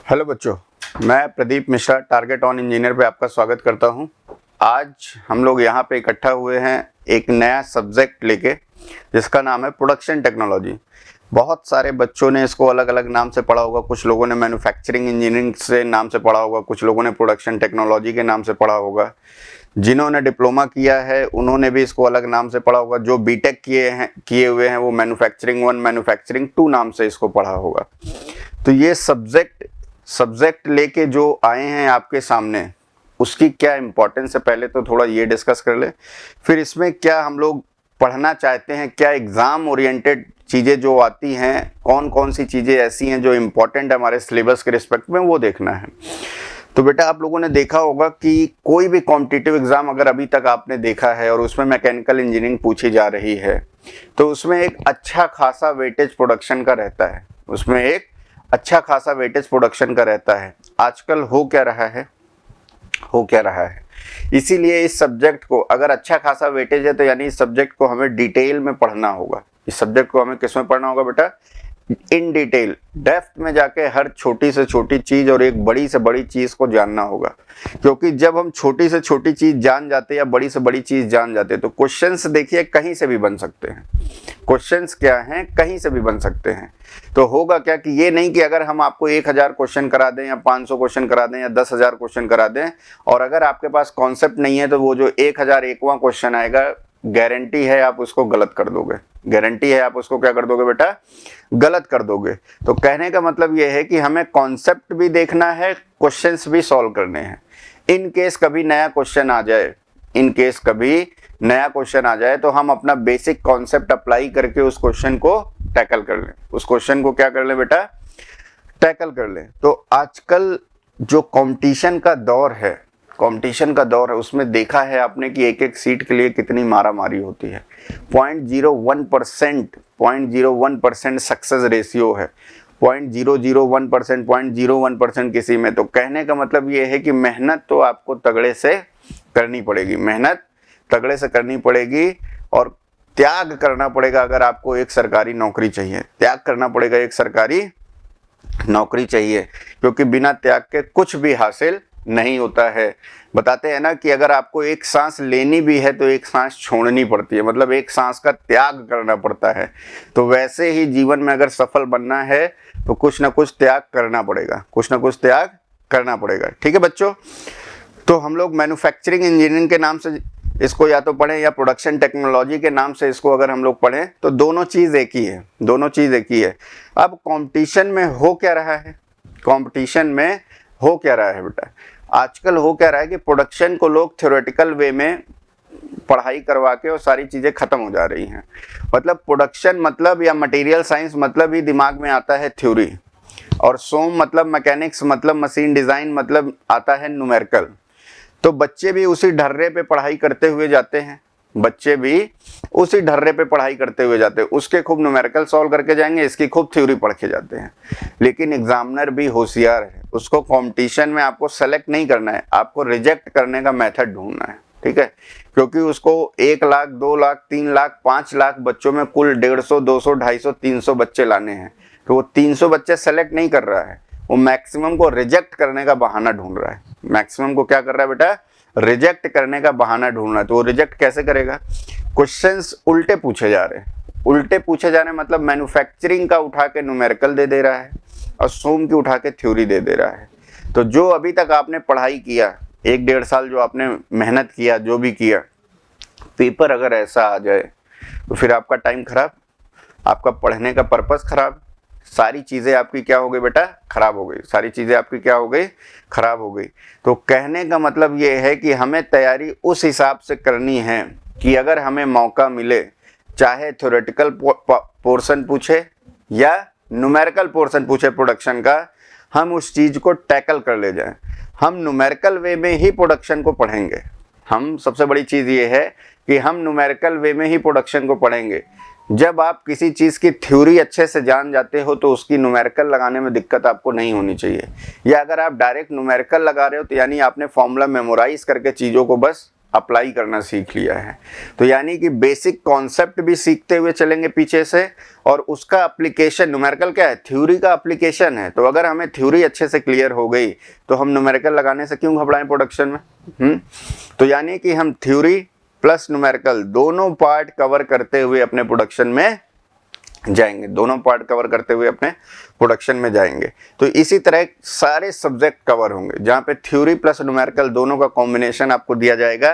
Hello बच्चों, मैं Pradeep Mishra target on engineer पे आपका स्वागत करता हूं। आज हम लोग यहां पे इकट्ठा हुए हैं एक नया सब्जेक्ट लेके, जिसका नाम है प्रोडक्शन टेक्नोलॉजी। बहुत सारे बच्चों ने इसको अलग अलग नाम से पढ़ा होगा। कुछ लोगों ने मैन्युफैक्चरिंग इंजीनियरिंग से नाम से पढ़ा होगा, कुछ लोगों ने प्रोडक्शन टेक्नोलॉजी के नाम से पढ़ा होगा। जिन्होंने डिप्लोमा किया है उन्होंने भी इसको अलग नाम से पढ़ा होगा। जो बीटेक किए हुए हैं वो मैन्युफैक्चरिंग 1 मैन्युफैक्चरिंग 2 नाम से इसको पढ़ा होगा। तो ये सब्जेक्ट लेके जो आए हैं आपके सामने, उसकी क्या इंपॉर्टेंस है पहले तो थोड़ा ये डिस्कस कर ले। फिर इसमें क्या हम लोग पढ़ना चाहते हैं, क्या एग्ज़ाम ओरिएंटेड चीज़ें जो आती हैं, कौन कौन सी चीज़ें ऐसी हैं जो इम्पॉर्टेंट है हमारे सिलेबस के रिस्पेक्ट में, वो देखना है। तो बेटा आप लोगों ने देखा होगा कि कोई भी कॉम्पिटिटिव एग्ज़ाम अगर अभी तक आपने देखा है और उसमें मैकेनिकल इंजीनियरिंग पूछी जा रही है तो उसमें एक अच्छा खासा वेटेज प्रोडक्शन का रहता है। उसमें एक अच्छा खासा वेटेज प्रोडक्शन का रहता है। आजकल हो क्या रहा है, इसीलिए इस सब्जेक्ट को अगर अच्छा खासा वेटेज है तो यानी इस सब्जेक्ट को हमें डिटेल में पढ़ना होगा। इस सब्जेक्ट को हमें किस में पढ़ना होगा बेटा? इन डिटेल, डेप्थ में जाके हर छोटी से छोटी चीज और एक बड़ी से बड़ी चीज को जानना होगा। क्योंकि जब हम छोटी से छोटी चीज जान जाते या बड़ी से बड़ी चीज जान जाते तो क्वेश्चंस देखिए कहीं से भी बन सकते हैं। क्वेश्चंस क्या हैं? कहीं से भी बन सकते हैं। तो होगा क्या कि ये नहीं कि अगर हम आपको 1000 क्वेश्चन करा दें या 500 क्वेश्चन करा दें या 10,000 क्वेश्चन करा दें और अगर आपके पास कॉन्सेप्ट नहीं है तो वो जो 1001वां क्वेश्चन आएगा, गारंटी है आप उसको गलत कर दोगे। गारंटी है आप उसको क्या कर दोगे बेटा? गलत कर दोगे। तो कहने का मतलब ये है कि हमें कॉन्सेप्ट भी देखना है, क्वेश्चंस भी सॉल्व करने हैं। इन केस कभी नया क्वेश्चन आ जाए तो हम अपना बेसिक कॉन्सेप्ट अप्लाई करके उस क्वेश्चन को टैकल कर लें। उस क्वेश्चन को क्या कर लें बेटा? टैकल कर लें। तो आजकल जो कंपटीशन का दौर है उसमें देखा है आपने कि एक एक सीट के लिए कितनी मारामारी होती है। 0.01% सक्सेस रेशियो है। 0.001%, 0.01% किसी में। तो कहने का मतलब ये है कि मेहनत तो आपको तगड़े से करनी पड़ेगी और त्याग करना पड़ेगा। अगर आपको एक सरकारी नौकरी चाहिए, त्याग करना पड़ेगा, एक सरकारी नौकरी चाहिए, क्योंकि बिना त्याग के कुछ भी हासिल नहीं होता है। बताते हैं ना कि अगर आपको एक सांस लेनी भी है तो एक सांस छोड़नी पड़ती है, मतलब एक सांस का त्याग करना पड़ता है। तो वैसे ही जीवन में अगर सफल बनना है तो कुछ ना कुछ त्याग करना पड़ेगा। ठीक है बच्चों? तो हम लोग मैन्युफैक्चरिंग इंजीनियरिंग के नाम से इसको या तो पढ़ें या प्रोडक्शन टेक्नोलॉजी के नाम से इसको अगर हम लोग पढ़ें तो दोनों चीज़ एक ही है। अब कंपटीशन में हो क्या रहा है बेटा? आजकल हो क्या रहा है कि प्रोडक्शन को लोग थ्योरेटिकल वे में पढ़ाई करवा के और सारी चीज़ें ख़त्म हो जा रही हैं। मतलब प्रोडक्शन मतलब या मटेरियल साइंस मतलब ही दिमाग में आता है थ्योरी, और सोम मतलब मैकेनिक्स मतलब मशीन डिज़ाइन मतलब आता है न्यूमेरिकल। तो बच्चे भी उसी ढर्रे पे पढ़ाई करते हुए जाते हैं। उसके खूब न्यूमेरिकल सॉल्व करके जाएंगे, इसकी खूब थ्योरी पढ़ के जाते हैं। लेकिन एग्जामिनर भी होशियार है, उसको कंपटीशन में आपको सेलेक्ट नहीं करना है, आपको रिजेक्ट करने का मेथड ढूंढना है। ठीक है? क्योंकि उसको 1 लाख 2 लाख 3 लाख 5 लाख बच्चों में कुल 150 200 250 300 बच्चे लाने हैं। तो वो 300 बच्चे सेलेक्ट नहीं कर रहा है, वो मैक्सिमम को रिजेक्ट करने का बहाना ढूंढ रहा है। मैक्सिमम को क्या कर रहा है बेटा? रिजेक्ट करने का बहाना ढूंढ रहा है। तो वो रिजेक्ट कैसे करेगा? क्वेश्चंस उल्टे पूछे जा रहे हैं मतलब मैन्युफैक्चरिंग का उठा के न्यूमेरिकल दे रहा है और सोम की उठा के थ्योरी दे रहा है। तो जो अभी तक आपने पढ़ाई किया, 1-1.5 साल जो आपने मेहनत किया, जो भी किया, पेपर अगर ऐसा आ जाए तो फिर आपका टाइम खराब, आपका पढ़ने का पर्पस खराब, सारी चीज़ें आपकी क्या हो गई बेटा? खराब हो गई। तो कहने का मतलब ये है कि हमें तैयारी उस हिसाब से करनी है कि अगर हमें मौका मिले, चाहे थ्योरेटिकल पोर्शन पूछे या न्यूमेरिकल पोर्शन पूछे प्रोडक्शन का, हम उस चीज़ को टैकल कर ले जाएं। हम न्यूमेरिकल वे में ही प्रोडक्शन को पढ़ेंगे। हम सबसे बड़ी चीज़ ये है कि हम न्यूमेरिकल वे में ही प्रोडक्शन को पढ़ेंगे। जब आप किसी चीज़ की थ्योरी अच्छे से जान जाते हो तो उसकी न्यूमेरिकल लगाने में दिक्कत आपको नहीं होनी चाहिए। या अगर आप डायरेक्ट न्यूमेरिकल लगा रहे हो तो यानी आपने फॉर्मूला मेमोराइज करके चीज़ों को बस अप्लाई करना सीख लिया है। तो यानी कि बेसिक कॉन्सेप्ट भी सीखते हुए चलेंगे पीछे से, और उसका एप्लीकेशन, न्यूमेरिकल क्या है, थ्योरी का एप्लीकेशन है। तो अगर हमें थ्योरी अच्छे से क्लियर हो गई तो हम न्यूमेरिकल लगाने से क्यों घबराएं प्रोडक्शन में। तो यानी कि हम थ्योरी प्लस न्यूमेरिकल दोनों पार्ट कवर करते हुए अपने प्रोडक्शन में जाएंगे, दोनों पार्ट कवर करते हुए अपने प्रोडक्शन में जाएंगे। तो इसी तरह सारे सब्जेक्ट कवर होंगे जहाँ पे थ्योरी प्लस न्यूमेरिकल दोनों का कॉम्बिनेशन आपको दिया जाएगा,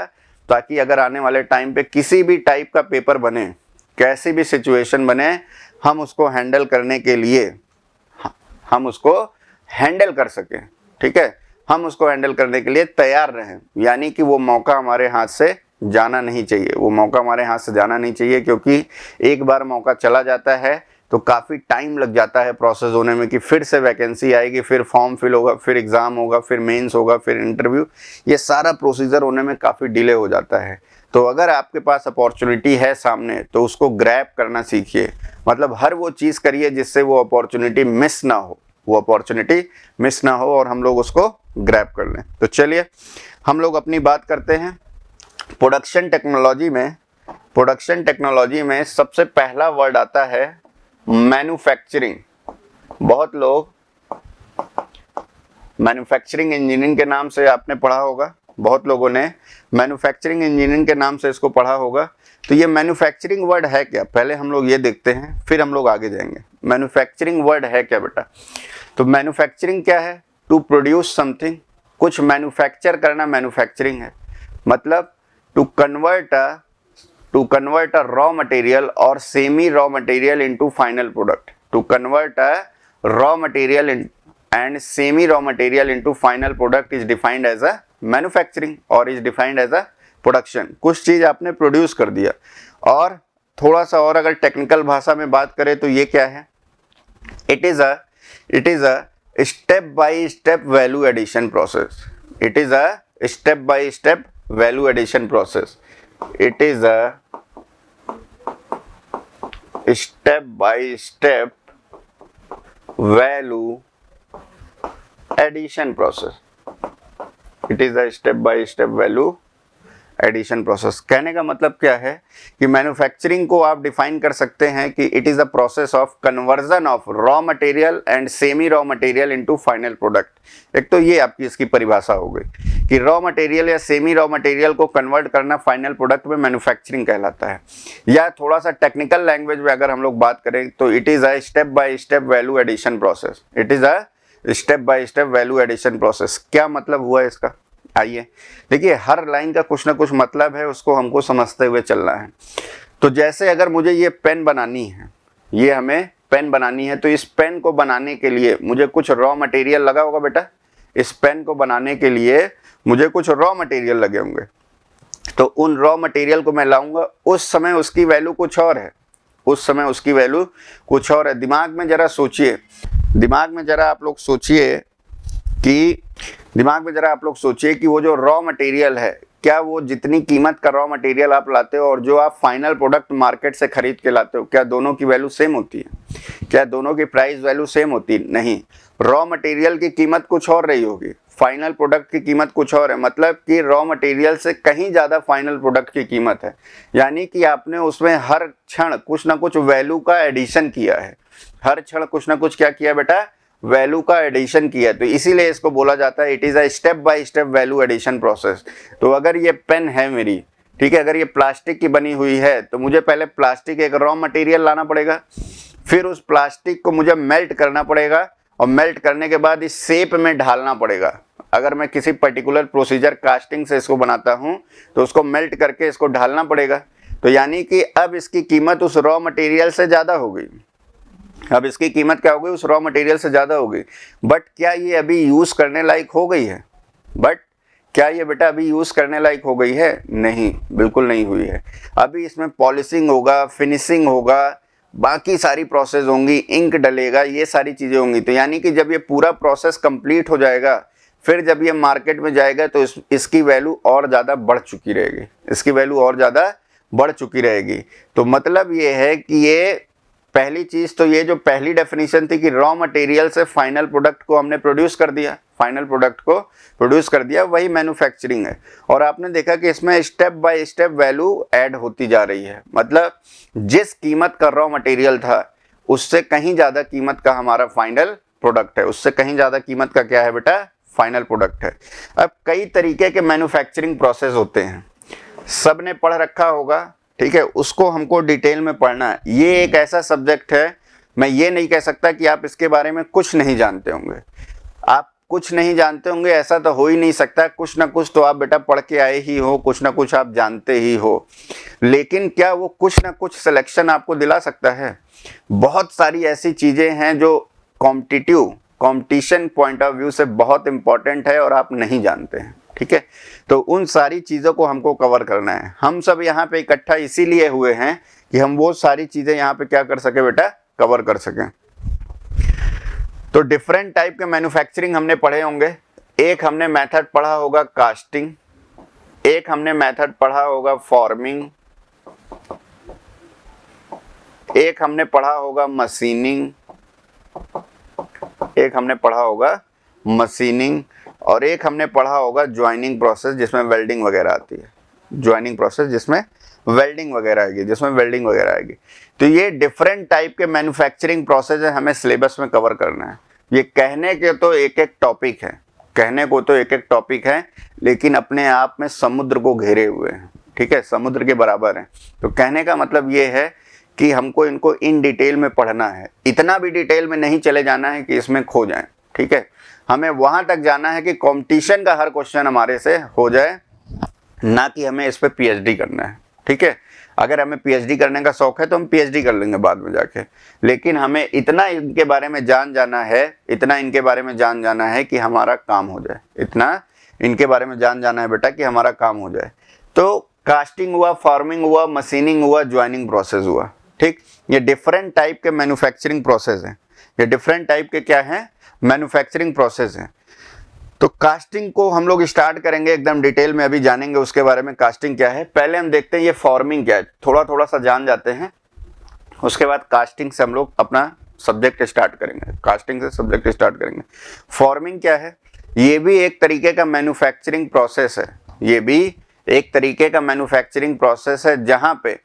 ताकि अगर आने वाले टाइम पे किसी भी टाइप का पेपर बने, कैसी भी सिचुएशन बने, हम उसको हैंडल करने के लिए, हम उसको हैंडल कर सकें। ठीक है, हम उसको हैंडल करने के लिए तैयार रहें। यानी कि वो मौका हमारे हाथ से जाना नहीं चाहिए, वो मौका हमारे हाथ से जाना नहीं चाहिए, क्योंकि एक बार मौका चला जाता है तो काफ़ी टाइम लग जाता है प्रोसेस होने में, कि फिर से वैकेंसी आएगी, फिर फॉर्म फिल होगा, फिर एग्ज़ाम होगा, फिर मेंस होगा, फिर इंटरव्यू, ये सारा प्रोसीजर होने में काफ़ी डिले हो जाता है। तो अगर आपके पास अपॉर्चुनिटी है सामने तो उसको ग्रैब करना सीखिए, मतलब हर वो चीज़ करिए जिससे वो अपॉर्चुनिटी मिस ना हो, वो अपॉर्चुनिटी मिस ना हो और हम लोग उसको ग्रैब कर लें। तो चलिए हम लोग अपनी बात करते हैं प्रोडक्शन टेक्नोलॉजी में। प्रोडक्शन टेक्नोलॉजी में सबसे पहला वर्ड आता है मैन्युफैक्चरिंग। बहुत लोग मैन्युफैक्चरिंग इंजीनियरिंग के नाम से आपने पढ़ा होगा, बहुत लोगों ने मैन्युफैक्चरिंग इंजीनियरिंग के नाम से इसको पढ़ा होगा। तो ये मैन्युफैक्चरिंग वर्ड है क्या, पहले हम लोग ये देखते हैं, फिर हम लोग आगे जाएंगे। मैन्युफैक्चरिंग वर्ड है क्या बेटा? तो मैन्युफैक्चरिंग क्या है? टू प्रोड्यूस समथिंग, कुछ मैन्युफैक्चर करना मैन्युफैक्चरिंग है। मतलब to convert a raw material और semi raw material into final product. To convert a raw material and semi raw material into final product is defined as a manufacturing और is defined as a production. कुछ चीज आपने produce कर दिया। और थोड़ा सा और अगर टेक्निकल भाषा में बात करें तो ये क्या है? It is a step by step value addition process. It is a step by step value addition process. It is a step by step value addition process. It is a step by step value addition process. कहने का मतलब क्या है कि manufacturing को आप define कर सकते हैं कि it is a process of conversion of raw material and semi raw material into final product. एक तो ये आपकी इसकी परिभाषा हो गई कि रॉ मटेरियल या सेमी रॉ मटेरियल को कन्वर्ट करना फाइनल प्रोडक्ट में मैन्युफैक्चरिंग कहलाता है। या थोड़ा सा टेक्निकल लैंग्वेज में अगर हम लोग बात करें तो it is a step by step value addition process. It is a step by step value addition process. क्या मतलब हुआ इसका? आइए देखिए, हर लाइन का कुछ ना कुछ मतलब है, उसको हमको समझते हुए चलना है। तो जैसे अगर मुझे ये पेन बनानी है, ये हमें पेन बनानी है, तो इस पेन को बनाने के लिए मुझे कुछ रॉ मटेरियल लगा होगा बेटा। इस पेन को बनाने के लिए मुझे कुछ रॉ मटेरियल लगे होंगे। तो उन रॉ मटेरियल को मैं लाऊंगा, उस समय उसकी वैल्यू कुछ और है, उस समय उसकी वैल्यू कुछ और है। दिमाग में जरा सोचिए, दिमाग में जरा आप लोग सोचिए कि वो जो रॉ मटेरियल है, क्या वो जितनी कीमत का रॉ मटेरियल आप लाते हो और जो आप फाइनल प्रोडक्ट मार्केट से खरीद के लाते हो, क्या दोनों की वैल्यू सेम होती है? क्या दोनों की प्राइस वैल्यू सेम होती है? नहीं। रॉ मटेरियल की कीमत कुछ और रही होगी, फाइनल प्रोडक्ट की कीमत कुछ और है। मतलब कि रॉ मटेरियल से कहीं ज़्यादा फाइनल प्रोडक्ट की कीमत है। यानी कि आपने उसमें हर क्षण कुछ ना कुछ वैल्यू का एडिशन किया है, हर क्षण कुछ ना कुछ क्या किया बेटा? वैल्यू का एडिशन किया। तो इसीलिए इसको बोला जाता है it is a step by step value addition process. तो अगर ये पेन है मेरी, ठीक है, अगर ये प्लास्टिक की बनी हुई है तो मुझे पहले प्लास्टिक एक रॉ मटेरियल लाना पड़ेगा, फिर उस प्लास्टिक को मुझे मेल्ट करना पड़ेगा और मेल्ट करने के बाद इस शेप में ढालना पड़ेगा। अगर मैं किसी पर्टिकुलर प्रोसीजर कास्टिंग से इसको बनाता हूं तो उसको मेल्ट करके इसको ढालना पड़ेगा। तो यानी कि अब इसकी कीमत उस रॉ मटेरियल से ज़्यादा हो गई। अब इसकी कीमत क्या हो गई? उस रॉ मटेरियल से ज़्यादा हो गई। बट क्या ये अभी यूज़ करने लायक हो गई है? बट क्या ये बेटा अभी यूज़ करने लायक हो गई है? नहीं, बिल्कुल नहीं हुई है। अभी इसमें पॉलिशिंग होगा, फिनिशिंग होगा, बाकी सारी प्रोसेस होंगी, इंक डलेगा, ये सारी चीज़ें होंगी। तो यानी कि जब ये पूरा प्रोसेस कंप्लीट हो जाएगा, फिर जब ये मार्केट में जाएगा तो इसकी वैल्यू और ज़्यादा बढ़ चुकी रहेगी, इसकी वैल्यू और ज़्यादा बढ़ चुकी रहेगी। तो मतलब ये है कि ये पहली चीज तो ये जो पहली डेफिनेशन थी कि रॉ मटेरियल से फाइनल प्रोडक्ट को हमने प्रोड्यूस कर दिया, फाइनल प्रोडक्ट को प्रोड्यूस कर दिया, वही मैन्युफैक्चरिंग है। और आपने देखा कि इसमें step by step value add होती जा रही है, मतलब जिस कीमत का रॉ मटेरियल था उससे कहीं ज्यादा कीमत का हमारा फाइनल प्रोडक्ट है, उससे कहीं ज्यादा कीमत का क्या है बेटा, फाइनल प्रोडक्ट है। अब कई तरीके के मैन्युफैक्चरिंग प्रोसेस होते हैं, सबने पढ़ रखा होगा, ठीक है, उसको हमको डिटेल में पढ़ना है। ये एक ऐसा सब्जेक्ट है, मैं ये नहीं कह सकता कि आप इसके बारे में कुछ नहीं जानते होंगे। आप कुछ नहीं जानते होंगे ऐसा तो हो ही नहीं सकता, कुछ ना कुछ तो आप बेटा पढ़ के आए ही हो, कुछ ना कुछ आप जानते ही हो। लेकिन क्या वो कुछ ना कुछ सिलेक्शन आपको दिला सकता है? बहुत सारी ऐसी चीजें हैं जो कॉम्पिटिशन पॉइंट ऑफ व्यू से बहुत इंपॉर्टेंट है और आप नहीं जानते हैं, ठीक है। तो उन सारी चीज़ों को हमको कवर करना है। हम सब यहाँ पे इकट्ठा इसीलिए हुए हैं कि हम वो सारी चीज़ें यहाँ पे क्या कर सके बेटा, कवर कर सकें। तो डिफरेंट टाइप के मैन्युफैक्चरिंग हमने पढ़े होंगे। एक हमने मेथड पढ़ा होगा कास्टिंग, एक हमने मेथड पढ़ा होगा फॉर्मिंग, एक हमने पढ़ा होगा मशीनिंग, एक हमने पढ़ा होगा मशीनिंग, और एक हमने पढ़ा होगा ज्वाइनिंग प्रोसेस जिसमें वेल्डिंग वगैरह आती है। ज्वाइनिंग प्रोसेस जिसमें वेल्डिंग वगैरह आएगी, जिसमें वेल्डिंग वगैरह आएगी। तो ये डिफरेंट टाइप के मैन्युफैक्चरिंग प्रोसेस है, हमें सिलेबस में कवर करना है। ये कहने के तो एक एक टॉपिक है, कहने को तो एक एक टॉपिक है, लेकिन अपने आप में समुद्र को घेरे हुए हैं, ठीक है, समुद्र के बराबर है। तो कहने का मतलब ये है कि हमको इनको इन डिटेल में पढ़ना है। इतना भी डिटेल में नहीं चले जाना है कि इसमें खो जाए, ठीक है। हमें वहां तक जाना है कि कंपटीशन का हर क्वेश्चन हमारे से हो जाए, ना कि हमें इस पे पीएचडी करना है, ठीक है। अगर हमें पीएचडी करने का शौक है तो हम पीएचडी कर लेंगे बाद में जाके, लेकिन हमें इतना इनके बारे में जान जाना है, इतना इनके बारे में जान जाना है कि हमारा काम हो जाए, इतना इनके बारे में जान जाना है बेटा कि हमारा काम हो जाए। तो कास्टिंग हुआ, फार्मिंग हुआ, मशीनिंग हुआ, ज्वाइनिंग प्रोसेस हुआ, ठीक। ये डिफरेंट टाइप के मैन्युफैक्चरिंग प्रोसेस हैं, ये डिफरेंट टाइप के क्या हैं, मैन्युफैक्चरिंग प्रोसेस हैं। तो कास्टिंग को हम लोग स्टार्ट करेंगे एकदम डिटेल में, अभी जानेंगे उसके बारे में कास्टिंग क्या है। पहले हम देखते हैं ये फॉर्मिंग क्या है, थोड़ा थोड़ा सा जान जाते हैं, उसके बाद कास्टिंग से हम लोग अपना सब्जेक्ट स्टार्ट करेंगे, कास्टिंग से सब्जेक्ट स्टार्ट करेंगे। फॉर्मिंग क्या है? ये भी एक तरीके का मैन्युफैक्चरिंग प्रोसेस है, ये भी एक तरीके का मैन्युफैक्चरिंग प्रोसेस है जहां पे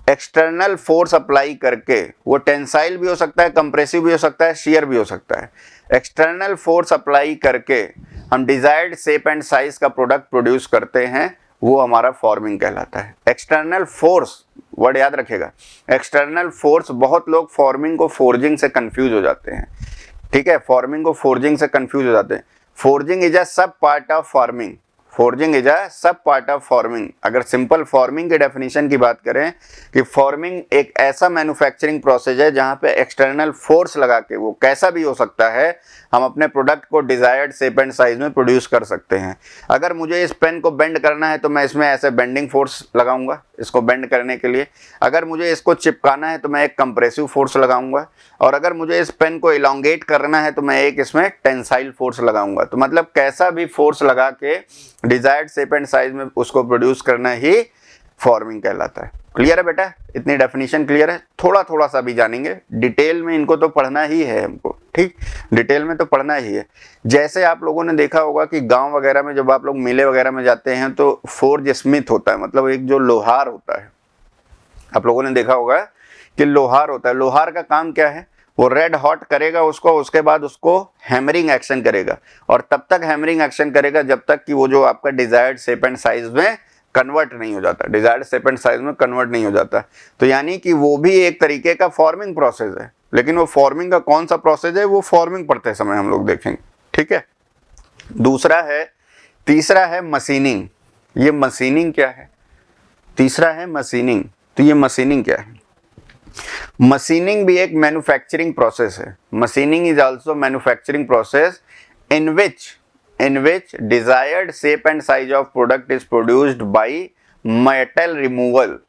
एक्सटर्नल फोर्स अप्लाई करके, वो टेंसाइल भी हो सकता है, कंप्रेसिव भी हो सकता है, शियर भी हो सकता है, एक्सटर्नल फोर्स अप्लाई करके हम डिजायर्ड शेप एंड साइज का प्रोडक्ट प्रोड्यूस करते हैं, वो हमारा फॉर्मिंग कहलाता है। एक्सटर्नल फोर्स वर्ड याद रखेगा, एक्सटर्नल फोर्स। बहुत लोग फॉर्मिंग को फोर्जिंग से कंफ्यूज हो जाते हैं, ठीक है, फॉर्मिंग को फोर्जिंग से कंफ्यूज हो जाते हैं। फोर्जिंग इज अ सब part of farming, forging is a सब पार्ट ऑफ फॉर्मिंग। अगर सिंपल फॉर्मिंग के डेफिनेशन की बात करें कि फॉर्मिंग एक ऐसा मैन्युफैक्चरिंग प्रोसेस है जहां पे एक्सटर्नल फोर्स लगा के, वो कैसा भी हो सकता है, हम अपने प्रोडक्ट को डिजायर्ड शेप एंड साइज में प्रोड्यूस कर सकते हैं। अगर मुझे इस पेन को बेंड करना है तो मैं इसमें ऐसे बेंडिंग फोर्स लगाऊंगा इसको बेंड करने के लिए। अगर मुझे इसको चिपकाना है तो मैं एक कंप्रेसिव फोर्स लगाऊंगा, और अगर मुझे इस पेन को इलोंगेट करना है तो मैं एक इसमें टेंसाइल फोर्स लगाऊंगा। तो मतलब कैसा भी फोर्स लगा के डिजायर्ड शेप एंड साइज में उसको प्रोड्यूस करना ही फॉर्मिंग कहलाता है। क्लियर है बेटा? इतनी डेफिनेशन क्लियर है? थोड़ा थोड़ा सा भी जानेंगे, डिटेल में इनको तो पढ़ना ही है हमको, ठीक, डिटेल में तो पढ़ना ही है। जैसे आप लोगों ने देखा होगा कि गांव वगैरह में जब आप लोग मेले वगैरह में जाते हैं तो फोर्ज स्मिथ होता है, मतलब एक जो लोहार होता है, आप लोगों ने देखा होगा कि लोहार होता है। लोहार का काम क्या है? वो रेड हॉट करेगा उसको, उसके बाद उसको हैमरिंग एक्शन करेगा, और तब तक हैमरिंग एक्शन करेगा जब तक कि वो जो आपका डिजायर्ड शेप एंड साइज में कन्वर्ट नहीं हो जाता, डिजायर्ड शेप एंड साइज में कन्वर्ट नहीं हो जाता। तो यानी कि वो भी एक तरीके का फॉर्मिंग प्रोसेस है, लेकिन वो फॉर्मिंग का कौन सा प्रोसेस है वो फॉर्मिंग पढ़ते समय हम लोग देखेंगे, ठीक है। दूसरा है, तीसरा है मशीनिंग। ये मशीनिंग क्या है? तीसरा है मशीनिंग। तो ये मशीनिंग क्या है? मशीनिंग भी एक मैन्युफैक्चरिंग प्रोसेस है। Machining is also manufacturing process in which desired shape and size of product is produced by metal removal,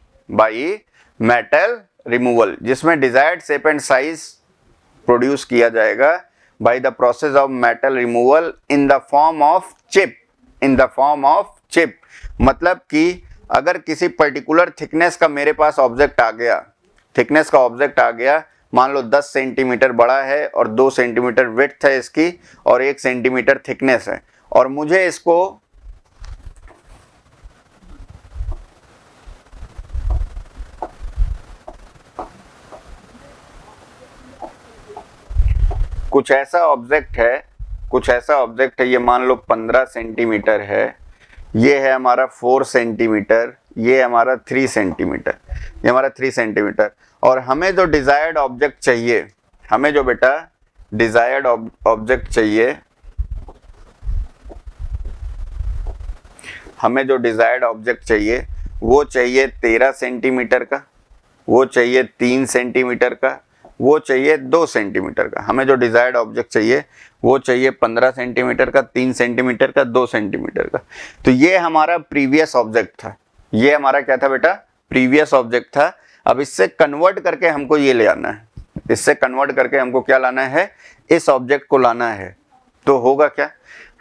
जिसमें desired shape and size produce किया जाएगा by the process of metal removal in the form of chip। मतलब कि अगर किसी particular thickness का मेरे पास object आ गया, थिकनेस का ऑब्जेक्ट आ गया, मान लो 10 सेंटीमीटर बड़ा है और 2 सेंटीमीटर विड्थ है इसकी और 1 सेंटीमीटर थिकनेस है, और मुझे इसको कुछ ऐसा ऑब्जेक्ट है, ये मान लो 15 सेंटीमीटर है, ये है हमारा 4 सेंटीमीटर, ये हमारा 3 सेंटीमीटर, ये हमारा 3 सेंटीमीटर। और हमें जो डिजायर्ड ऑब्जेक्ट चाहिए, हमें जो बेटा डिजायर्ड ऑब्जेक्ट चाहिए, हमें जो डिजायर्ड ऑब्जेक्ट चाहिए वो चाहिए 13 सेंटीमीटर का, वो चाहिए 3 सेंटीमीटर का, वो चाहिए 2 सेंटीमीटर का। हमें जो डिजायर्ड ऑब्जेक्ट चाहिए वो चाहिए 15 सेंटीमीटर का, 3 सेंटीमीटर का, 2 सेंटीमीटर का। तो ये हमारा प्रीवियस ऑब्जेक्ट था, ये हमारा क्या था बेटा, प्रीवियस ऑब्जेक्ट था। अब इससे कन्वर्ट करके हमको ये ले आना है, इससे कन्वर्ट करके हमको क्या लाना है, इस ऑब्जेक्ट को लाना है। तो होगा क्या,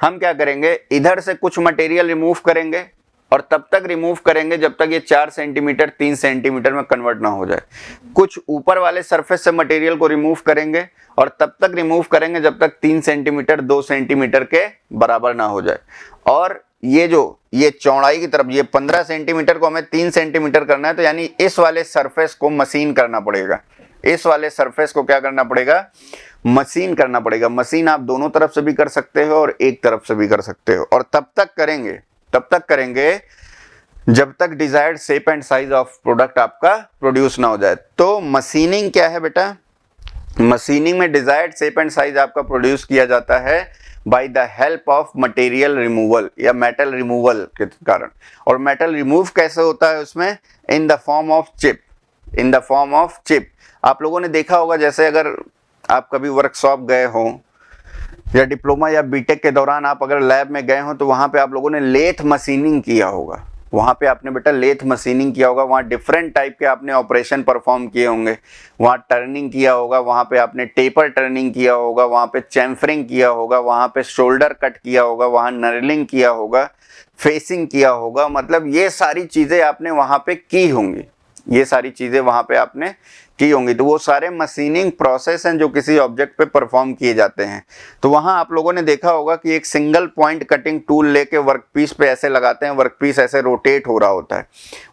हम क्या करेंगे, इधर से कुछ मटेरियल रिमूव करेंगे और तब तक रिमूव करेंगे जब तक ये 4 सेंटीमीटर 3 सेंटीमीटर में कन्वर्ट ना हो जाए। कुछ ऊपर वाले सरफेस से मटेरियल को रिमूव करेंगे और तब तक रिमूव करेंगे जब तक 3 सेंटीमीटर 2 सेंटीमीटर के बराबर ना हो जाए। और ये चौड़ाई की तरफ, ये 15 सेंटीमीटर को हमें 3 सेंटीमीटर करना है, तो यानी इस वाले सरफेस को मशीन करना पड़ेगा। इस वाले सरफेस को क्या करना पड़ेगा, मशीन करना पड़ेगा। मशीन आप दोनों तरफ से भी कर सकते हो और एक तरफ से भी कर सकते हो। और तब तक करेंगे जब तक desired shape and size of product आपका प्रोड्यूस ना हो जाए। तो मशीनिंग क्या है बेटा, मशीनिंग में डिजायर्ड शेप एंड साइज आपका प्रोड्यूस किया जाता है by the help of material removal या मेटल रिमूवल के कारण। और मेटल रिमूव कैसे होता है उसमें, in the form of chip, in the form of chip. आप लोगों ने देखा होगा, जैसे अगर आप कभी वर्कशॉप गए हो या डिप्लोमा या बीटेक के दौरान आप अगर लैब में गए हो तो वहां पे आप लोगों ने लेथ मशीनिंग किया होगा, वहां पे आपने बेटा लेथ मशीनिंग किया होगा। वहां डिफरेंट टाइप के आपने ऑपरेशन परफॉर्म किए होंगे, वहां टर्निंग किया होगा, वहां पे आपने टेपर टर्निंग किया होगा, वहां पे चैम्फरिंग किया होगा, वहां पे शोल्डर कट किया होगा, वहां नर्लिंग किया होगा, फेसिंग किया होगा। मतलब ये सारी चीजें आपने वहां पे की होंगी, ये सारी चीजें वहां पे आपने की होंगी। तो वो सारे मशीनिंग प्रोसेस हैं जो किसी ऑब्जेक्ट पे परफॉर्म किए जाते हैं। तो वहां आप लोगों ने देखा होगा कि एक सिंगल पॉइंट कटिंग टूल लेके वर्कपीस पे ऐसे लगाते हैं, वर्कपीस ऐसे रोटेट हो रहा होता है,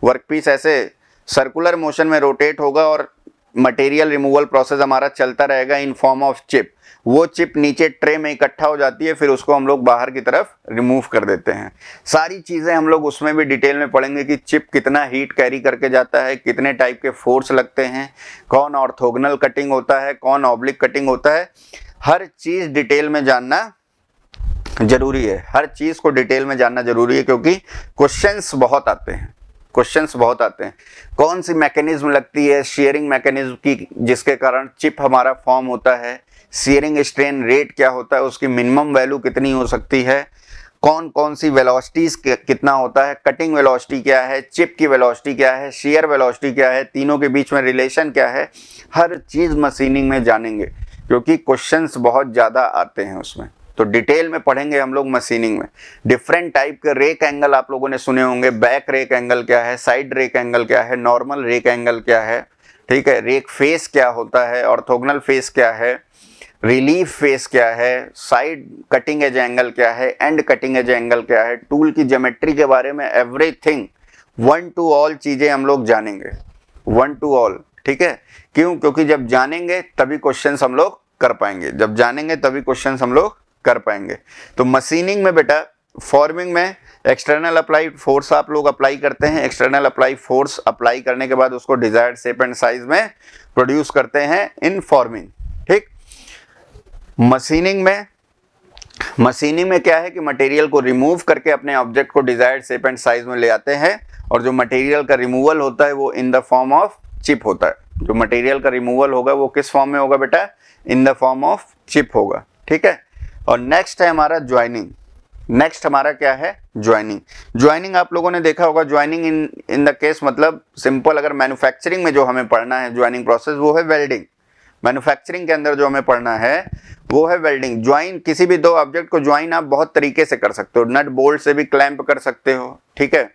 वर्कपीस ऐसे सर्कुलर मोशन में रोटेट होगा और मटेरियल रिमूवल प्रोसेस हमारा चलता रहेगा इन फॉर्म ऑफ चिप। वो चिप नीचे ट्रे में इकट्ठा हो जाती है, फिर उसको हम लोग बाहर की तरफ रिमूव कर देते हैं। सारी चीज़ें हम लोग उसमें भी डिटेल में पढ़ेंगे कि चिप कितना हीट कैरी करके जाता है, कितने टाइप के फोर्स लगते हैं, कौन ऑर्थोगोनल कटिंग होता है, कौन ऑब्लिक कटिंग होता है। हर चीज़ डिटेल में जानना जरूरी है, हर चीज़ को डिटेल में जानना जरूरी है, क्योंकि क्वेश्चंस बहुत आते हैं, क्वेश्चंस बहुत आते हैं। कौन सी मैकेनिज्म लगती है शेयरिंग मैकेनिज्म की, जिसके कारण चिप हमारा फॉर्म होता है, शेयरिंग स्ट्रेन रेट क्या होता है, उसकी मिनिमम वैल्यू कितनी हो सकती है, कौन कौन सी वेलोसिटीज कितना होता है, कटिंग वेलोसिटी क्या है, चिप की वेलोसिटी क्या है, शेयर वेलोसिटी क्या है, तीनों के बीच में रिलेशन क्या है, हर चीज़ मशीनिंग में जानेंगे, क्योंकि क्वेश्चंस बहुत ज़्यादा आते हैं उसमें। तो डिटेल में पढ़ेंगे हम लोग मशीनिंग में। डिफरेंट टाइप के रेक एंगल आप लोगों ने सुने होंगे, बैक रेक एंगल क्या है, साइड रेक एंगल क्या है, नॉर्मल रेक एंगल क्या है, ठीक है, रेक फेस क्या होता है, ऑर्थोगोनल फेस क्या है, रिलीफ फेस क्या है, साइड कटिंग एज एंगल क्या है, एंड कटिंग एज एंगल क्या है, टूल की ज्योमेट्री के बारे में एवरीथिंग वन टू ऑल चीजें हम लोग जानेंगे, वन टू ऑल, ठीक है। क्यों, क्योंकि जब जानेंगे तभी क्वेश्चंस हम लोग कर पाएंगे, जब जानेंगे तभी क्वेश्चंस हम लोग कर पाएंगे। तो मशीनिंग में बेटा, फॉर्मिंग में एक्सटर्नल अप्लाइड फोर्स आप लोग अप्लाई करते हैं, एक्सटर्नल अप्लाई फोर्स अप्लाई करने के बाद उसको डिजायर्ड शेप एंड साइज में प्रोड्यूस करते हैं इन फॉर्मिंग, ठीक। मशीनिंग में क्या है कि मटेरियल को रिमूव करके अपने ऑब्जेक्ट को डिजायर्ड शेप एंड साइज में ले आते हैं, और जो मटेरियल का रिमूवल होता है वो in the form of chip होता है। जो मटेरियल का रिमूवल होगा वो किस फॉर्म में होगा बेटा, in the form of chip होगा, ठीक है। और नेक्स्ट है हमारा ज्वाइनिंग। नेक्स्ट हमारा क्या है, ज्वाइनिंग। ज्वाइनिंग आप लोगों ने देखा होगा, ज्वाइनिंग इन द केस मतलब सिंपल, अगर मैन्युफैक्चरिंग में जो हमें पढ़ना है ज्वाइनिंग प्रोसेस, वो है वेल्डिंग। मैन्युफैक्चरिंग के अंदर जो हमें पढ़ना है वो है वेल्डिंग। ज्वाइन, किसी भी दो ऑब्जेक्ट को ज्वाइन आप बहुत तरीके से कर सकते हो, नट बोल्ट से भी क्लैंप कर सकते हो, ठीक है,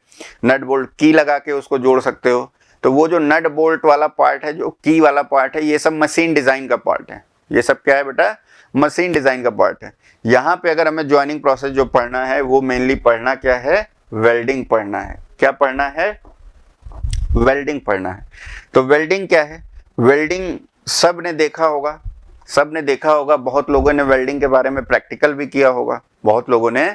नट बोल्ट की लगा के उसको जोड़ सकते हो, तो वो जो नट बोल्ट वाला पार्ट है, जो की वाला पार्ट है, ये सब मशीन डिजाइन का पार्ट है। ये सब क्या है बेटा? मशीन डिजाइन का पार्ट है। यहाँ पे अगर हमें ज्वाइनिंग प्रोसेस जो पढ़ना है वो मेनली पढ़ना क्या है? वेल्डिंग पढ़ना है। क्या पढ़ना है? वेल्डिंग पढ़ना है। तो वेल्डिंग क्या है? वेल्डिंग सब ने देखा होगा, सबने देखा होगा, बहुत लोगों ने वेल्डिंग के बारे में प्रैक्टिकल भी किया होगा, बहुत लोगों ने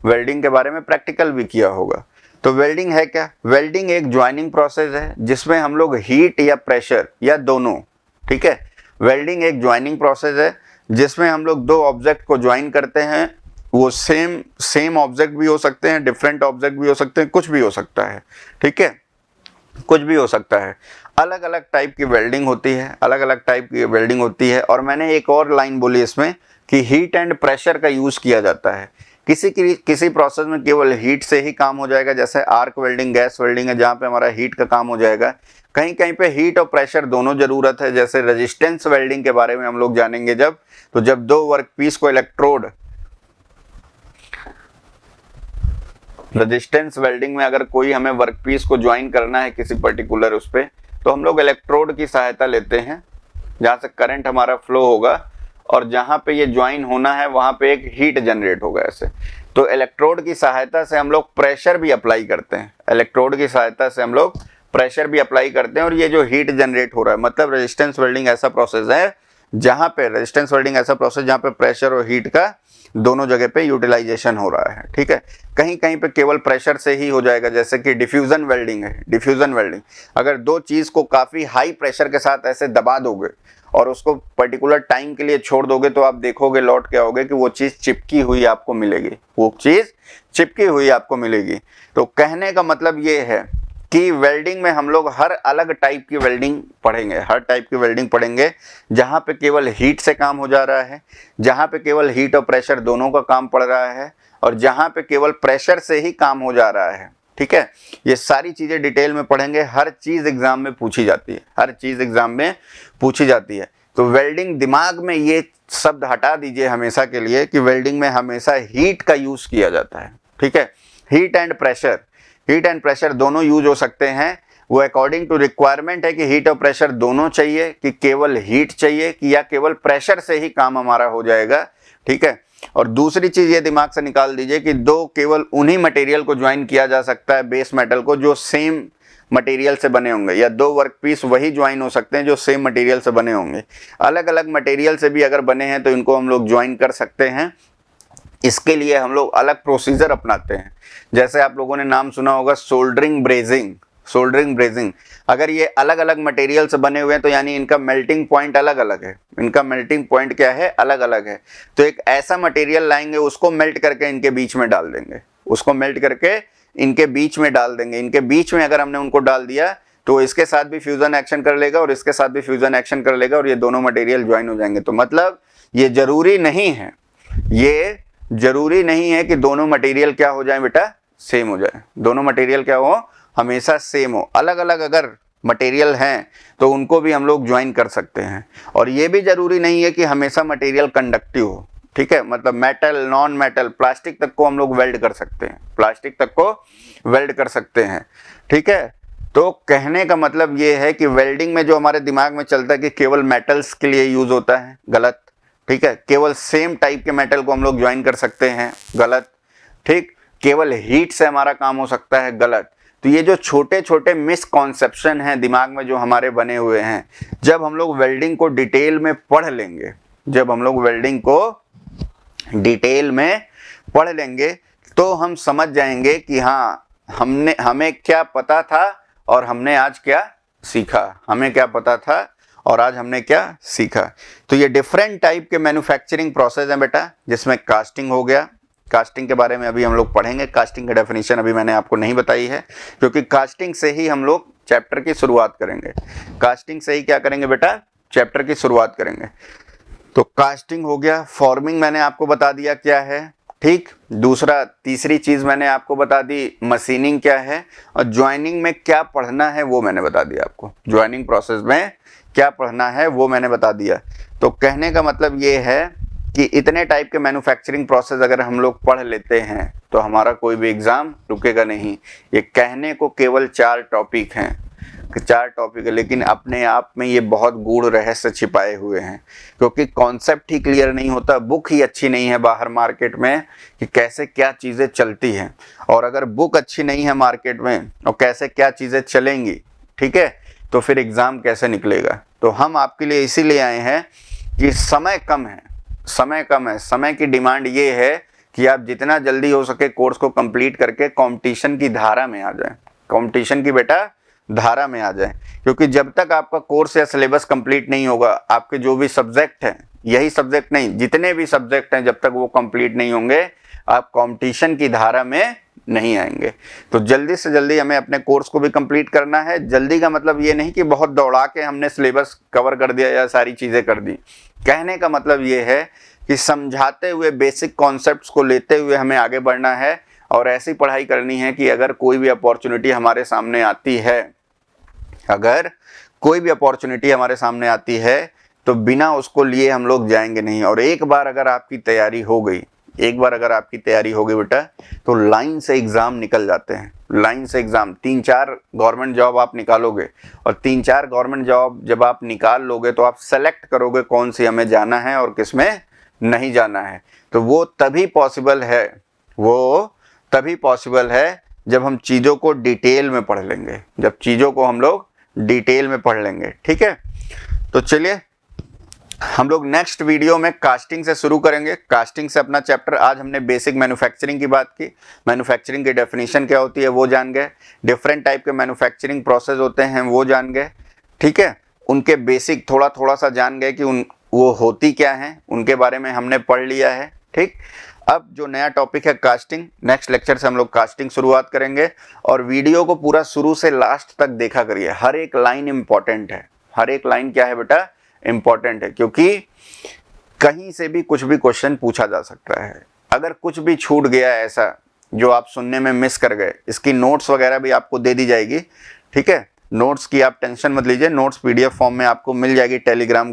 वेल्डिंग के बारे में प्रैक्टिकल भी किया होगा। तो वेल्डिंग है क्या? वेल्डिंग एक ज्वाइनिंग प्रोसेस है जिसमें हम लोग हीट या प्रेशर या दोनों, ठीक है, वेल्डिंग एक ज्वाइनिंग प्रोसेस है जिसमें हम लोग दो ऑब्जेक्ट को ज्वाइन करते हैं। वो सेम ऑब्जेक्ट भी हो सकते हैं, डिफरेंट ऑब्जेक्ट भी हो सकते हैं, कुछ भी हो सकता है, ठीक है, कुछ भी हो सकता है। अलग अलग टाइप की वेल्डिंग होती है, अलग अलग टाइप की वेल्डिंग होती है। और मैंने एक और लाइन बोली इसमें कि हीट एंड प्रेशर का यूज़ किया जाता है। किसी प्रोसेस में केवल हीट से ही काम हो जाएगा, जैसे आर्क वेल्डिंग, गैस वेल्डिंग है जहाँ पे हमारा हीट का काम हो जाएगा। कहीं कहीं पे हीट और प्रेशर दोनों ज़रूरत है, जैसे रेजिस्टेंस वेल्डिंग के बारे में हम लोग जानेंगे जब दो वर्क पीस को इलेक्ट्रोड, रेजिस्टेंस वेल्डिंग में अगर कोई हमें वर्क पीस को ज्वाइन करना है किसी पर्टिकुलर उस पे, तो हम लोग इलेक्ट्रोड की सहायता लेते हैं जहाँ से करंट हमारा फ्लो होगा और जहाँ पे ये ज्वाइन होना है वहाँ पे एक हीट जनरेट होगा ऐसे। तो इलेक्ट्रोड की सहायता से हम लोग प्रेशर भी अप्लाई करते हैं, इलेक्ट्रोड की सहायता से हम लोग प्रेशर भी अप्लाई करते हैं और ये जो हीट जनरेट हो रहा है, मतलब रेजिस्टेंस वेल्डिंग ऐसा प्रोसेस है जहाँ पे जहाँ पे प्रेशर और हीट का दोनों जगह पे यूटिलाइजेशन हो रहा है, ठीक है। कहीं कहीं पे केवल प्रेशर से ही हो जाएगा, जैसे कि डिफ्यूजन वेल्डिंग है। डिफ्यूजन वेल्डिंग, अगर दो चीज़ को काफ़ी हाई प्रेशर के साथ ऐसे दबा दोगे और उसको पर्टिकुलर टाइम के लिए छोड़ दोगे तो आप देखोगे लौट क्या होगा कि वो चीज़ चिपकी हुई आपको मिलेगी, वो चीज़ चिपकी हुई आपको मिलेगी। तो कहने का मतलब ये है कि वेल्डिंग में हम लोग हर अलग टाइप की वेल्डिंग पढ़ेंगे, हर टाइप की वेल्डिंग पढ़ेंगे जहाँ पे केवल हीट से काम हो जा रहा है, जहाँ पे केवल हीट और प्रेशर दोनों का काम पड़ रहा है और जहाँ पे केवल प्रेशर से ही काम हो जा रहा है, ठीक है। ये सारी चीज़ें डिटेल में पढ़ेंगे, हर चीज़ एग्जाम में पूछी जाती है, हर चीज़ एग्जाम में पूछी जाती है। तो वेल्डिंग, दिमाग में ये शब्द हटा दीजिए हमेशा के लिए कि वेल्डिंग में हमेशा हीट का यूज़ किया जाता है, ठीक है। हीट एंड प्रेशर दोनों यूज हो सकते हैं। वो अकॉर्डिंग टू रिक्वायरमेंट है कि हीट और प्रेशर दोनों चाहिए, कि केवल हीट चाहिए कि या केवल प्रेशर से ही काम हमारा हो जाएगा, ठीक है। और दूसरी चीज़ ये दिमाग से निकाल दीजिए कि दो केवल उन्हीं मटेरियल को ज्वाइन किया जा सकता है, बेस मेटल को, जो सेम मटेरियल से बने होंगे, या दो वर्क पीस वही ज्वाइन हो सकते हैं जो सेम मटेरियल से बने होंगे। अलग अलग मटेरियल से भी अगर बने हैं तो इनको हम लोग ज्वाइन कर सकते हैं। इसके लिए हम लोग अलग प्रोसीजर अपनाते हैं, जैसे आप लोगों ने नाम सुना होगा सोल्डरिंग ब्रेजिंग। अगर ये अलग अलग मटेरियल से बने हुए हैं तो यानी इनका मेल्टिंग पॉइंट अलग अलग है, इनका मेल्टिंग पॉइंट क्या है? अलग अलग है। तो एक ऐसा मटेरियल लाएंगे, उसको मेल्ट करके इनके बीच में डाल देंगे, इनके बीच में अगर हमने उनको डाल दिया तो इसके साथ भी फ्यूजन एक्शन कर लेगा और इसके साथ भी फ्यूजन एक्शन कर लेगा और ये दोनों मटेरियल ज्वाइन हो जाएंगे। तो मतलब ये जरूरी नहीं है कि दोनों मटेरियल क्या हो जाए बेटा? सेम हो जाए। दोनों मटेरियल क्या हो? हमेशा सेम हो। अलग अलग अगर मटेरियल हैं तो उनको भी हम लोग ज्वाइन कर सकते हैं। और ये भी जरूरी नहीं है कि हमेशा मटेरियल कंडक्टिव हो, ठीक है। मतलब मेटल, नॉन मेटल, प्लास्टिक तक को हम लोग वेल्ड कर सकते हैं, ठीक है। तो कहने का मतलब ये है कि वेल्डिंग में जो हमारे दिमाग में चलता है कि केवल मेटल्स के लिए यूज होता है, गलत, ठीक है। केवल सेम टाइप के मेटल को हम लोग ज्वाइन कर सकते हैं, गलत, ठीक। केवल हीट से हमारा काम हो सकता है, गलत। तो ये जो छोटे छोटे मिसकॉन्सेप्शन हैं दिमाग में जो हमारे बने हुए हैं, जब हम लोग वेल्डिंग को डिटेल में पढ़ लेंगे तो हम समझ जाएंगे कि हाँ, हमें क्या पता था और हमने आज क्या सीखा। तो ये डिफरेंट टाइप के मैन्युफैक्चरिंग प्रोसेस हैं बेटा, जिसमें कास्टिंग हो गया। कास्टिंग के बारे में अभी हम लोग पढ़ेंगे। कास्टिंग की डेफिनेशन अभी मैंने आपको नहीं बताई है, क्योंकि कास्टिंग से ही हम लोग चैप्टर की शुरुआत करेंगे। कास्टिंग से ही क्या करेंगे बेटा? चैप्टर की शुरुआत करेंगे। तो कास्टिंग हो गया। फॉर्मिंग मैंने आपको बता दिया क्या है, ठीक। तीसरी चीज मैंने आपको बता दी मशीनिंग क्या है, और ज्वाइनिंग में क्या पढ़ना है वो मैंने बता दिया आपको। ज्वाइनिंग प्रोसेस में क्या पढ़ना है वो मैंने बता दिया। तो कहने का मतलब ये है कि इतने टाइप के मैन्युफैक्चरिंग प्रोसेस अगर हम लोग पढ़ लेते हैं तो हमारा कोई भी एग्जाम रुकेगा नहीं। ये कहने को केवल 4 टॉपिक हैं, 4 टॉपिक है, लेकिन अपने आप में ये बहुत गूढ़ रहस्य छिपाए हुए हैं, क्योंकि कॉन्सेप्ट ही क्लियर नहीं होता, बुक ही अच्छी नहीं है बाहर मार्केट में कि कैसे क्या चीज़ें चलती हैं। और अगर बुक अच्छी नहीं है मार्केट में और कैसे क्या चीज़ें चलेंगी, ठीक है, तो फिर एग्ज़ाम कैसे निकलेगा। तो हम आपके लिए इसीलिए आए हैं कि समय कम है, समय की डिमांड ये है कि आप जितना जल्दी हो सके कोर्स को कंप्लीट करके कंपटीशन की धारा में आ जाएं, कंपटीशन की बेटा धारा में आ जाए। क्योंकि जब तक आपका कोर्स या सिलेबस कंप्लीट नहीं होगा, आपके जो भी सब्जेक्ट हैं, यही सब्जेक्ट नहीं, जितने भी सब्जेक्ट हैं, जब तक वो कंप्लीट नहीं होंगे आप कंपटीशन की धारा में नहीं आएंगे। तो जल्दी से जल्दी हमें अपने कोर्स को भी कंप्लीट करना है। जल्दी का मतलब ये नहीं कि बहुत दौड़ा के हमने सिलेबस कवर कर दिया या सारी चीज़ें कर दी। कहने का मतलब ये है कि समझाते हुए, बेसिक कॉन्सेप्ट्स को लेते हुए हमें आगे बढ़ना है और ऐसी पढ़ाई करनी है कि अगर कोई भी अपॉर्चुनिटी हमारे सामने आती है, अगर कोई भी अपॉर्चुनिटी हमारे सामने आती है तो बिना उसको लिए हम लोग जाएंगे नहीं। और एक बार अगर आपकी तैयारी हो गई, बेटा, तो लाइन से एग्ज़ाम निकल जाते हैं, लाइन से एग्ज़ाम। 3-4 गवर्नमेंट जॉब आप निकालोगे और 3-4 गवर्नमेंट जॉब जब आप निकाल लोगे तो आप सेलेक्ट करोगे कौन सी हमें जाना है और किस में नहीं जाना है। तो वो तभी पॉसिबल है जब हम चीज़ों को डिटेल में पढ़ लेंगे, ठीक है। तो चलिए हम लोग नेक्स्ट वीडियो में कास्टिंग से शुरू करेंगे। कास्टिंग से अपना चैप्टर, आज हमने बेसिक मैन्युफैक्चरिंग की बात की, मैन्युफैक्चरिंग की डेफिनेशन क्या होती है वो जान गए, डिफरेंट टाइप के मैन्युफैक्चरिंग प्रोसेस होते हैं वो जान गए, ठीक है। उनके बेसिक थोड़ा सा जान गए कि वो होती क्या है, उनके बारे में हमने पढ़ लिया है, ठीक। अब जो नया टॉपिक है कास्टिंग, नेक्स्ट लेक्चर से हम लोग कास्टिंग शुरुआत करेंगे। और वीडियो को पूरा शुरू से लास्ट तक देखा करिए, हर एक लाइन इंपॉर्टेंट है, हर एक लाइन क्या है बेटा, इंपॉर्टेंट है, क्योंकि कहीं से भी कुछ भी क्वेश्चन पूछा जा सकता है। अगर कुछ भी छूट गया ऐसा जो आप सुनने में मिस कर गए, इसकी नोट्स वगैरह भी आपको दे दी जाएगी, ठीक है। नोट्स की आप टेंशन मत लीजिए, नोट्स PDF फॉर्म में आपको मिल जाएगी टेलीग्राम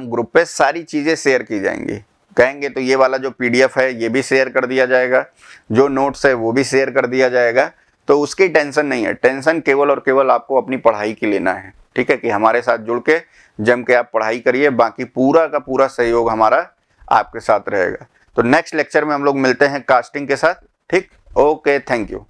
ग्रुप पे सारी चीज़ें शेयर की जाएंगी। कहेंगे तो ये वाला जो PDF है ये भी शेयर कर दिया जाएगा, जो नोट्स है वो भी शेयर कर दिया जाएगा। तो उसकी टेंशन नहीं है, टेंशन केवल और केवल आपको अपनी पढ़ाई की लेना है, ठीक है, कि हमारे साथ जुड़ के जम के आप पढ़ाई करिए, बाकी पूरा का पूरा सहयोग हमारा आपके साथ रहेगा। तो नेक्स्ट लेक्चर में हम लोग मिलते हैं कास्टिंग के साथ, ठीक। Okay, thank you.